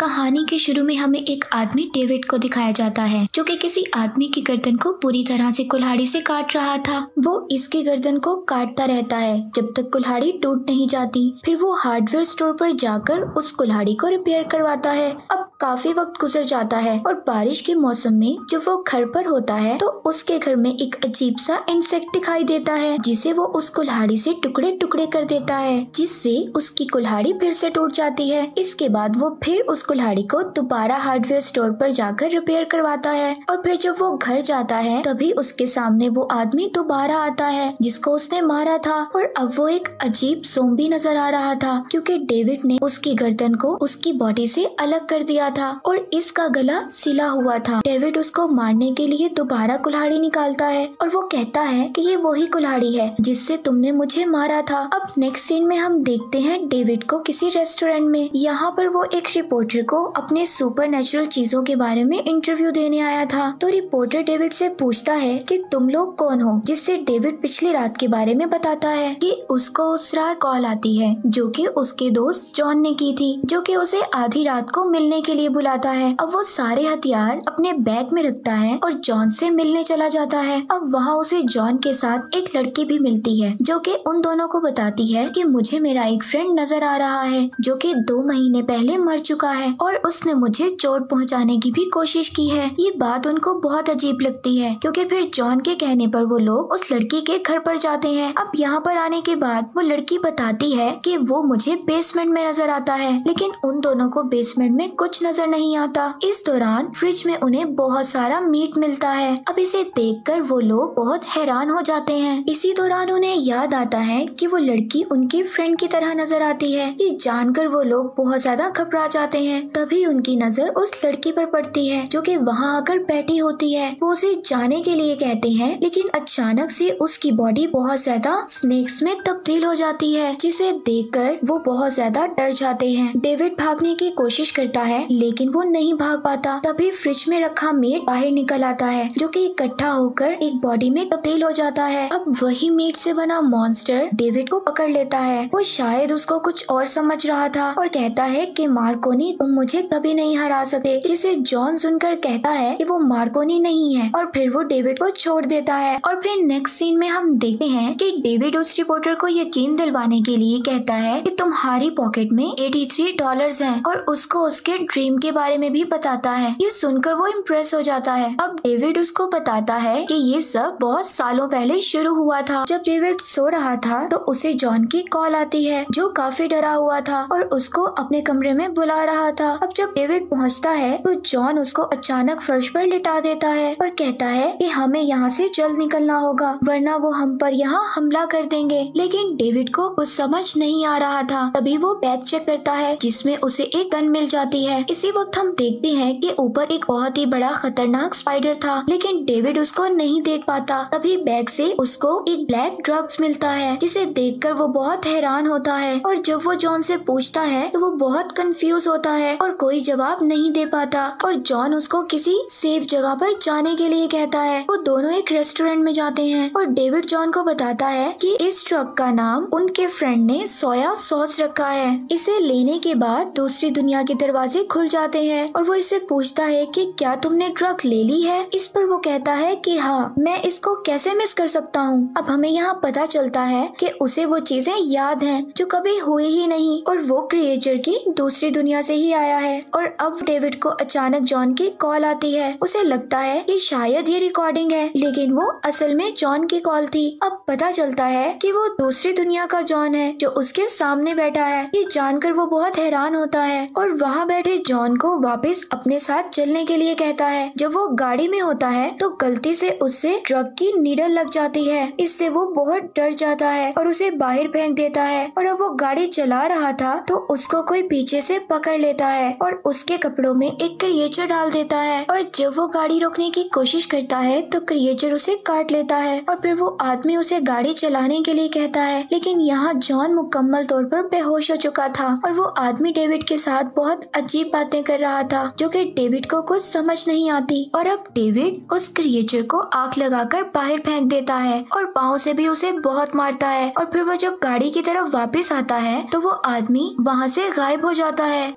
कहानी के शुरू में हमें एक आदमी डेविड को दिखाया जाता है जो कि किसी आदमी की गर्दन को पूरी तरह से कुल्हाड़ी से काट रहा था। वो इसकी गर्दन को काटता रहता है जब तक कुल्हाड़ी टूट नहीं जाती। फिर वो हार्डवेयर स्टोर पर जाकर उस कुल्हाड़ी को रिपेयर करवाता है। अब काफी वक्त गुजर जाता है और बारिश के मौसम में जब वो घर पर होता है तो उसके घर में एक अजीब सा इंसेक्ट दिखाई देता है जिसे वो उस कुल्हाड़ी से टुकड़े टुकड़े कर देता है, जिससे उसकी कुल्हाड़ी फिर से टूट जाती है। इसके बाद वो फिर उस कुल्हाड़ी को दोबारा हार्डवेयर स्टोर पर जाकर रिपेयर करवाता है और फिर जब वो घर जाता है तभी उसके सामने वो आदमी दोबारा आता है जिसको उसने मारा था। और अब वो एक अजीब ज़ॉम्बी नजर आ रहा था क्योंकि डेविड ने उसकी गर्दन को उसकी बॉडी से अलग कर दिया था और इसका गला सिला हुआ था। डेविड उसको मारने के लिए दोबारा कुल्हाड़ी निकालता है और वो कहता है कि ये वही कुल्हाड़ी है जिससे तुमने मुझे मारा था। अब नेक्स्ट सीन में हम देखते हैं डेविड को किसी रेस्टोरेंट में। यहाँ पर वो एक रिपोर्टर को अपने सुपरनैचुरल चीजों के बारे में इंटरव्यू देने आया था। तो रिपोर्टर डेविड से पूछता है कि तुम लोग कौन हो, जिससे डेविड पिछली रात के बारे में बताता है कि उसको उस रात कॉल आती है जो कि उसके दोस्त जॉन ने की थी, जो कि उसे आधी रात को मिलने के लिए बुलाता है। अब वो सारे हथियार अपने बैग में रखता है और जॉन से मिलने चला जाता है। अब वहाँ उसे जॉन के साथ एक लड़की भी मिलती है जो कि उन दोनों को बताती है कि मुझे मेरा एक फ्रेंड नजर आ रहा है जो कि 2 महीने पहले मर चुका है और उसने मुझे चोट पहुंचाने की भी कोशिश की है। ये बात उनको बहुत अजीब लगती है क्योंकि फिर जॉन के कहने पर वो लोग उस लड़की के घर पर जाते हैं। अब यहाँ पर आने के बाद वो लड़की बताती है कि वो मुझे बेसमेंट में नजर आता है, लेकिन उन दोनों को बेसमेंट में कुछ नजर नहीं आता। इस दौरान फ्रिज में उन्हें बहुत सारा मीट मिलता है। अब इसे देखकर वो लोग बहुत हैरान हो जाते हैं। इसी दौरान उन्हें याद आता है कि वो लड़की उनकी फ्रेंड की तरह नजर आती है। ये जानकर वो लोग बहुत ज्यादा घबरा जाते हैं। तभी उनकी नजर उस लड़की पर पड़ती है जो कि वहाँ आकर बैठी होती है। वो उसे जाने के लिए कहते हैं, लेकिन अचानक से उसकी बॉडी बहुत ज्यादा स्नेक्स में तब्दील हो जाती है, जिसे देखकर वो बहुत ज्यादा डर जाते हैं। डेविड भागने की कोशिश करता है लेकिन वो नहीं भाग पाता। तभी फ्रिज में रखा मीट बाहर निकल आता है जो कि इकट्ठा होकर एक बॉडी में तब्दील हो जाता है। अब वही मीट से बना मॉन्स्टर डेविड को पकड़ लेता है। वो शायद उसको कुछ और समझ रहा था और कहता है कि मार्कोनी तुम मुझे कभी नहीं हरा सकते, जिसे जॉन सुनकर कहता है कि वो मार्कोनी नहीं है और फिर वो डेविड को छोड़ देता है। और फिर नेक्स्ट सीन में हम देखते हैं कि डेविड उस रिपोर्टर को यकीन दिलवाने के लिए कहता है कि तुम्हारी पॉकेट में $83 हैं और उसको उसके ड्रीम के बारे में भी बताता है। ये सुनकर वो इम्प्रेस हो जाता है। अब डेविड उसको बताता है कि ये सब बहुत सालों पहले शुरू हुआ था। जब डेविड सो रहा था तो उसे जॉन की कॉल आती है जो काफी डरा हुआ था और उसको अपने कमरे में बुला रहा था। अब जब डेविड पहुंचता है तो जॉन उसको अचानक फर्श पर लिटा देता है और कहता है कि हमें यहाँ से जल्द निकलना होगा वरना वो हम पर यहाँ हमला कर देंगे। लेकिन डेविड को कुछ समझ नहीं आ रहा था। तभी वो बैग चेक करता है जिसमें उसे एक गन मिल जाती है। इसी वक्त हम देखते हैं कि ऊपर एक बहुत ही बड़ा खतरनाक स्पाइडर था, लेकिन डेविड उसको नहीं देख पाता। तभी बैग से उसको एक ब्लैक ड्रग्स मिलता है जिसे देखकर वो बहुत हैरान होता है और जब वो जॉन से पूछता है तो वो बहुत कंफ्यूज होता है और कोई जवाब नहीं दे पाता और जॉन उसको किसी सेफ जगह पर जाने के लिए कहता है। वो दोनों एक रेस्टोरेंट में जाते हैं और डेविड जॉन को बताता है कि इस ट्रक का नाम उनके फ्रेंड ने सोया सॉस रखा है। इसे लेने के बाद दूसरी दुनिया के दरवाजे खुल जाते हैं और वो इससे पूछता है कि क्या तुमने ट्रक ले ली है। इस पर वो कहता है कि हाँ, मैं इसको कैसे मिस कर सकता हूँ। अब हमें यहाँ पता चलता है कि उसे वो चीजें याद हैं जो कभी हुई ही नहीं और वो क्रिएचर की दूसरी दुनिया से ही आया है। और अब डेविड को अचानक जॉन की कॉल आती है। उसे लगता है कि शायद ये रिकॉर्डिंग है, लेकिन वो असल में जॉन की कॉल थी। अब पता चलता है कि वो दूसरी दुनिया का जॉन है जो उसके सामने बैठा है। ये जानकर वो बहुत हैरान होता है और वहाँ बैठे जॉन को वापस अपने साथ चलने के लिए कहता है। जब वो गाड़ी में होता है तो गलती से उससे ट्रक की नीडल लग जाती है। इससे वो बहुत डर जाता है और उसे बाहर फेंक देता है। और अब वो गाड़ी चला रहा था तो उसको कोई पीछे से पकड़ लेता है और उसके कपड़ों में एक क्रिएचर डाल देता है। और जब वो गाड़ी रोकने की कोशिश करता है तो क्रिएचर उसे काट लेता है और फिर वो आदमी उसे गाड़ी चलाने के लिए कहता है। लेकिन यहाँ जॉन मुकम्मल तौर पर बेहोश हो चुका था और वो आदमी डेविड के साथ बहुत अजीब बातें कर रहा था जो कि डेविड को कुछ समझ नहीं आती। और अब डेविड उस क्रिएचर को आग लगाकर बाहर फेंक देता है और पाँव से भी उसे बहुत मारता है। और फिर वो जब गाड़ी की तरफ वापस आता है तो वो आदमी वहाँ से गायब हो जाता है।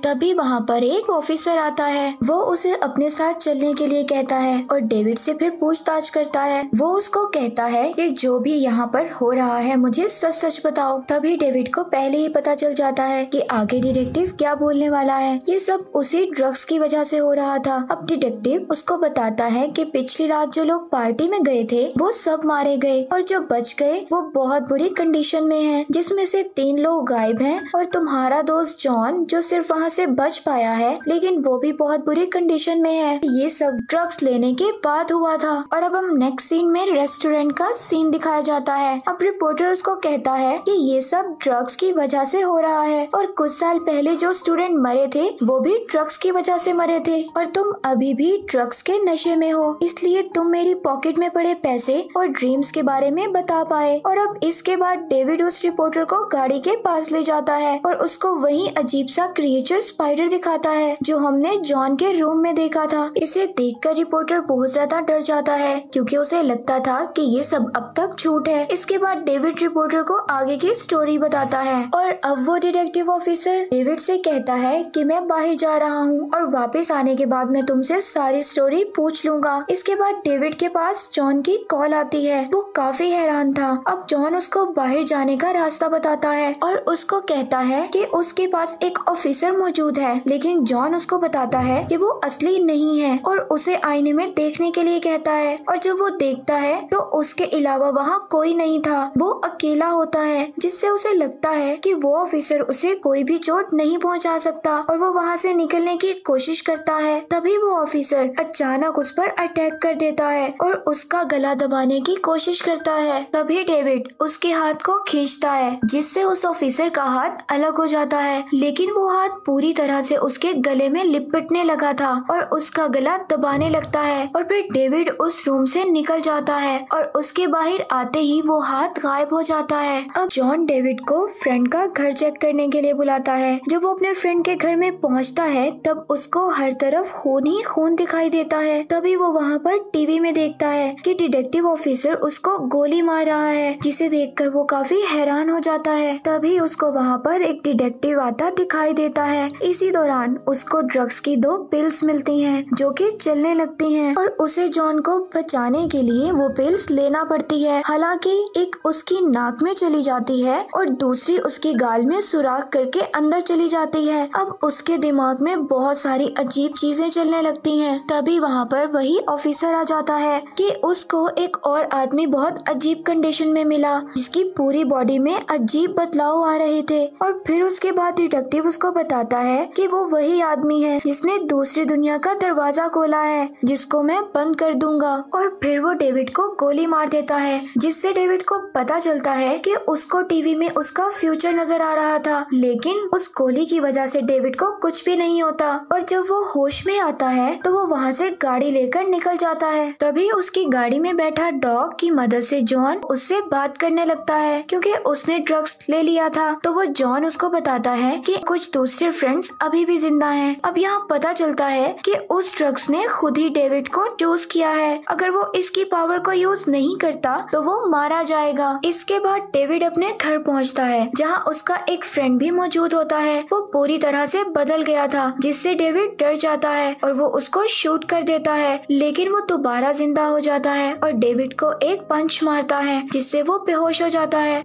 तभी वहाँ पर एक ऑफिसर आता है। वो उसे अपने साथ चलने के लिए कहता है और डेविड से फिर पूछताछ करता है। वो उसको कहता है कि जो भी यहाँ पर हो रहा है मुझे सच सच बताओ। तभी डेविड को पहले ही पता चल जाता है कि आगे डिटेक्टिव क्या बोलने वाला है। ये सब उसी ड्रग्स की वजह से हो रहा था। अब डिटेक्टिव उसको बताता है कि पिछली रात जो लोग पार्टी में गए थे वो सब मारे गए और जो बच गए वो बहुत बुरी कंडीशन में हैं, जिसमें से 3 लोग गायब हैं और तुम्हारा दोस्त जॉन जो सिर्फ वहाँ से बच पाया है लेकिन वो भी बहुत बुरी कंडीशन में है। ये सब ड्रग्स लेने के बाद हुआ था। और अब हम नेक्स्ट सीन में रेस्टोरेंट का सीन दिखाया जाता है। अब रिपोर्टर उसको कहता है कि ये सब ड्रग्स की वजह से हो रहा है और कुछ साल पहले जो स्टूडेंट मरे थे वो भी ड्रग्स की वजह से मरे थे और तुम अभी भी ड्रग्स के नशे में हो, इसलिए तुम मेरी पॉकेट में पड़े पैसे और ड्रीम्स के बारे में बता पाए। और अब इसके बाद डेविड उस रिपोर्टर को गाड़ी के पास ले जाता है और उसको वही अजीब सा क्रिएचर स्पाइडर दिखाता है जो हमने जॉन के रूम में देखा था। इसे देखकर रिपोर्टर बहुत ज्यादा डर जाता है क्योंकि उसे लगता था कि ये सब अब तक झूठ है। इसके बाद डेविड रिपोर्टर को आगे की स्टोरी बताता है और अब वो डिटेक्टिव ऑफिसर डेविड से कहता है कि मैं बाहर जा रहा हूँ और वापस आने के बाद मैं तुमसे सारी स्टोरी पूछ लूंगा। इसके बाद डेविड के पास जॉन की कॉल आती है। वो काफी हैरान था। अब जॉन उसको बाहर जाने का रास्ता बताता है और उसको कहता है कि उसके पास एक ऑफिसर मौजूद है, लेकिन जॉन उसको बताता है कि वो असली नहीं है और उसे आईने में देखने के लिए कहता है। और जब वो देखता है तो उसके अलावा वहाँ कोई नहीं था, वो अकेला होता है, जिससे उसे लगता है कि वो ऑफिसर उसे कोई भी चोट नहीं पहुँचा सकता और वो वहाँ से निकलने की कोशिश करता है। तभी वो ऑफिसर अचानक उस पर अटैक कर देता है और उसका गला दबाने की कोशिश करता है। तभी डेविड उसके हाथ को खींचता है जिससे उस ऑफिसर का हाथ अलग हो जाता है, लेकिन वो हाथ पूरी तरह से उसके गले में लिपटने लगा था और उसका गला दबाने लगता है। और फिर डेविड उस रूम से निकल जाता है और उसके बाहर आते ही वो हाथ गायब हो जाता है। अब जॉन डेविड को फ्रेंड का घर चेक करने के लिए बुलाता है। जब वो अपने फ्रेंड के घर में पहुंचता है तब उसको हर तरफ खून ही खून दिखाई देता है। तभी वो वहाँ पर टीवी में देखता है कि डिटेक्टिव ऑफिसर उसको गोली मार रहा है, जिसे देखकर वो काफी हैरान हो जाता है। तभी उसको वहाँ पर एक डिटेक्टिव आता दिखाई देता है। इसी दौरान उसको ड्रग्स की 2 पिल्स मिलती हैं जो कि चलने लगती हैं और उसे जॉन को बचाने के लिए वो पिल्स लेना पड़ती है। हालांकि एक उसकी नाक में चली जाती है और दूसरी उसके गाल में सुराख करके अंदर चली जाती है। अब उसके दिमाग में बहुत सारी अजीब चीजें चलने लगती हैं। तभी वहाँ पर वही ऑफिसर आ जाता है कि उसको एक और आदमी बहुत अजीब कंडीशन में मिला जिसकी पूरी बॉडी में अजीब बदलाव आ रहे थे। और फिर उसके बाद डिटेक्टिव उसको बताता है कि वो वही आदमी है जिसने दूसरी दुनिया का दरवाजा खोला है, जिसको मैं बंद कर दूंगा। और फिर वो डेविड को गोली मार देता है, जिससे डेविड को पता चलता है कि उसको टीवी में उसका फ्यूचर नजर आ रहा था, लेकिन उस गोली की वजह से डेविड को कुछ भी नहीं होता। और जब वो होश में आता है तो वो वहाँ से गाड़ी लेकर निकल जाता है। तभी उसकी गाड़ी में बैठा डॉग की मदद से जॉन उससे बात करने लगता है क्योंकि उसने ड्रग्स ले लिया था। तो वो जॉन उसको बताता है कि कुछ दूसरे फ्रेंड्स अभी भी जिंदा हैं। अब यहाँ पता चलता है कि उस ड्रग्स ने खुद ही डेविड को चूज किया है। अगर वो इसकी पावर को यूज नहीं करता तो वो मारा जाएगा। इसके बाद डेविड अपने घर पहुँचता है जहाँ उसका एक फ्रेंड भी मौजूद होता है। वो पूरी तरह से बदल गया था, जिससे डेविड डर जाता है और वो उसको शूट कर देता है, लेकिन वो दोबारा जिंदा हो जाता है और डेविड को एक पंच मारता है जिससे वो बेहोश हो जाता है।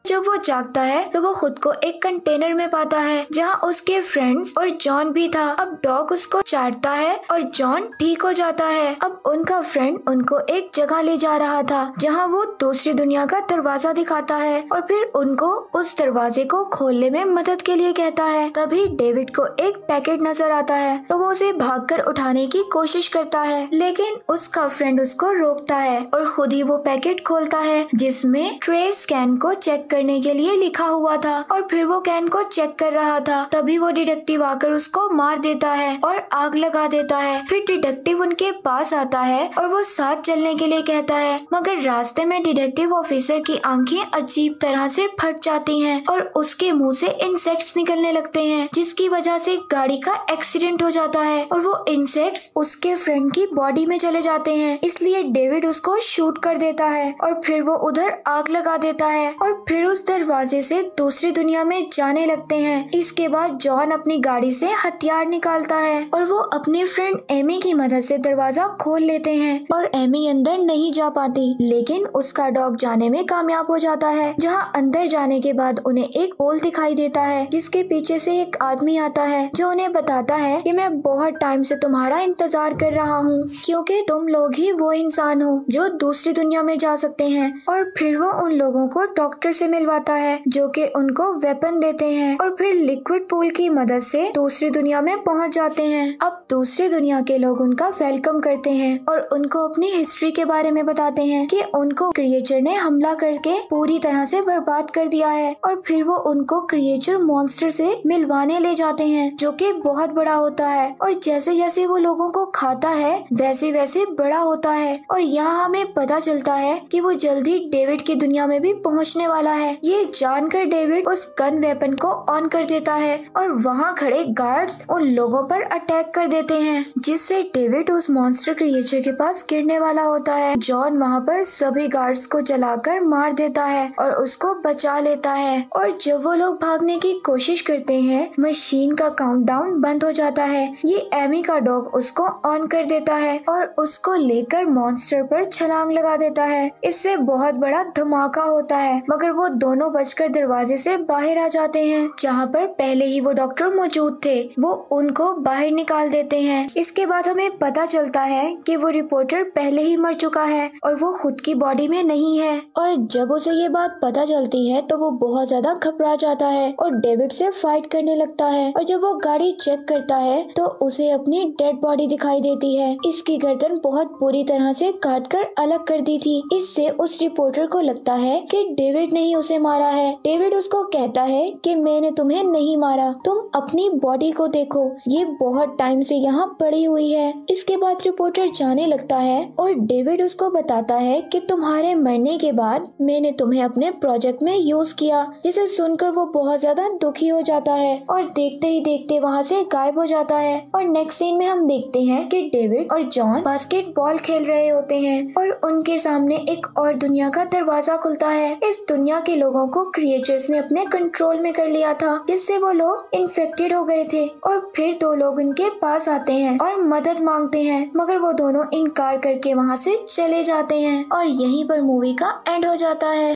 जब वो जागता है तो वो खुद को एक कंटेनर में पाता है जहाँ उसके फ्रेंड्स और जॉन भी था। अब डॉग उसको चाटता है और जॉन ठीक हो जाता है। अब उनका फ्रेंड उनको एक जगह ले जा रहा था जहाँ वो दूसरी दुनिया का दरवाजा दिखाता है और फिर उनको उस दरवाजे को खोलने में मदद के लिए कहता है। तभी डेविड को एक पैकेट नजर आता है तो वो उसे भागकर उठाने की कोशिश करता है, लेकिन उसका फ्रेंड उसको रोकता है और खुद ही वो पैकेट खोलता है जिसमें ट्रेस कैन को चेक करने के लिए लिखा हुआ था। और फिर वो कैन को चेक कर रहा था। तभी वो डिटेक्टिव आकर उसको मार देता है और आग लगा देता है। फिर डिटेक्टिव उनके पास आता है और वो साथ चलने के लिए कहता है, मगर रास्ते में डिटेक्टिव ऑफिसर की आंखें अजीब तरह से फट जाती हैं और उसके मुंह से इंसेक्ट्स निकलने लगते हैं, जिसकी वजह से गाड़ी का एक्सीडेंट हो जाता है और वो इंसेक्ट्स उसके फ्रेंड की बॉडी में चले जाते हैं। इसलिए डेविड उसको शूट कर देता है और फिर वो उधर आग लगा देता है और फिर उस दरवाजे से दूसरी दुनिया में जाने लगते हैं। इसके बाद जॉन अपनी गाड़ी से हथियार निकालता है और वो अपने फ्रेंड एमी की मदद से दरवाजा खोल लेते हैं और एमी अंदर नहीं जा पाती, लेकिन उसका डॉग जाने में कामयाब हो जाता है। जहाँ अंदर जाने के बाद उन्हें एक पोल दिखाई देता है जिसके पीछे से एक आदमी आता है जो उन्हें बताता है कि मैं बहुत टाइम से तुम्हारा इंतजार कर रहा हूँ, क्योंकि तुम लोग ही वो इंसान हो जो दूसरी दुनिया में जा सकते हैं। और फिर वो उन लोगों को डॉक्टर से मिलवाता है जो कि उनको वेपन देते हैं और फिर लिक्विड पूल की मदद से दूसरी दुनिया में पहुंच जाते हैं। अब दूसरी दुनिया के लोग उनका वेलकम करते हैं और उनको अपनी हिस्ट्री के बारे में बताते हैं कि उनको क्रिएचर ने हमला करके पूरी तरह से बर्बाद कर दिया है। और फिर वो उनको क्रिएचर मॉन्स्टर से मिलवाने ले जाते हैं जो कि बहुत बड़ा होता है और जैसे जैसे वो लोगों को खाता है वैसे वैसे बड़ा होता है। और यहाँ हमें पता चलता है कि वो जल्दी डेविड की दुनिया में भी पहुँचने वाला है। ये जानकर डेविड उस गन वेपन को ऑन कर देता है और वहाँ खड़े गार्ड्स उन लोगों पर अटैक कर देते हैं, जिससे डेविड उस मॉन्स्टर क्रिएचर के पास गिरने वाला होता है। जॉन वहाँ पर सभी गार्ड्स को जलाकर मार देता है और उसको बचा लेता है। और जब वो लोग भागने की कोशिश करते हैं मशीन का काउंटडाउन बंद हो जाता है। ये एमी का डॉग उसको ऑन कर देता है और उसको लेकर मॉन्स्टर पर छलांग लगा देता है। इससे बहुत बड़ा धमाका होता है, मगर वो दोनों बचकर दरवाजे से बाहर आ जाते हैं। जहाँ पर पहले ही वो डॉक्टर मौजूद थे वो उनको बाहर निकाल देते हैं। इसके बाद हमें पता चलता है कि वो रिपोर्टर पहले ही मर चुका है और वो खुद की बॉडी में नहीं है। और जब उसे ये बात पता चलती है तो वो बहुत ज्यादा घबरा जाता है और डेविड से फाइट करने लगता है। और जब वो गाड़ी चेक करता है तो उसे अपनी डेड बॉडी दिखाई देती है। इसकी गर्दन बहुत बुरी तरह से काटकर अलग कर दी थी। इससे उस रिपोर्टर को लगता है कि डेविड ने ही उसे मारा है। डेविड उसको कहता है कि मैंने तुम्हें नहीं मारा, तुम अपनी बॉडी को देखो, ये बहुत टाइम से यहाँ पड़ी हुई है। इसके बाद रिपोर्टर जाने लगता है और डेविड उसको बताता है कि तुम्हारे मरने के बाद मैंने तुम्हें अपने प्रोजेक्ट में यूज किया, जिसे सुनकर वो बहुत ज्यादा दुखी हो जाता है और देखते ही देखते वहाँ से गायब हो जाता है। और नेक्स्ट सीन में हम देखते हैं कि डेविड और जॉन बास्केटबॉल खेल रहे होते हैं और उनके सामने एक और दुनिया का दरवाजा खुलता है। इस दुनिया के लोगों को क्रिएचर्स ने अपने कंट्रोल में कर लिया था, जिससे वो लोग इन्फेक्टेड हो गए थे। और फिर दो लोग उनके पास आते हैं और मदद मांगते हैं, मगर वो दोनों इनकार करके वहाँ से चले जाते हैं और यहीं पर मूवी का एंड हो जाता है।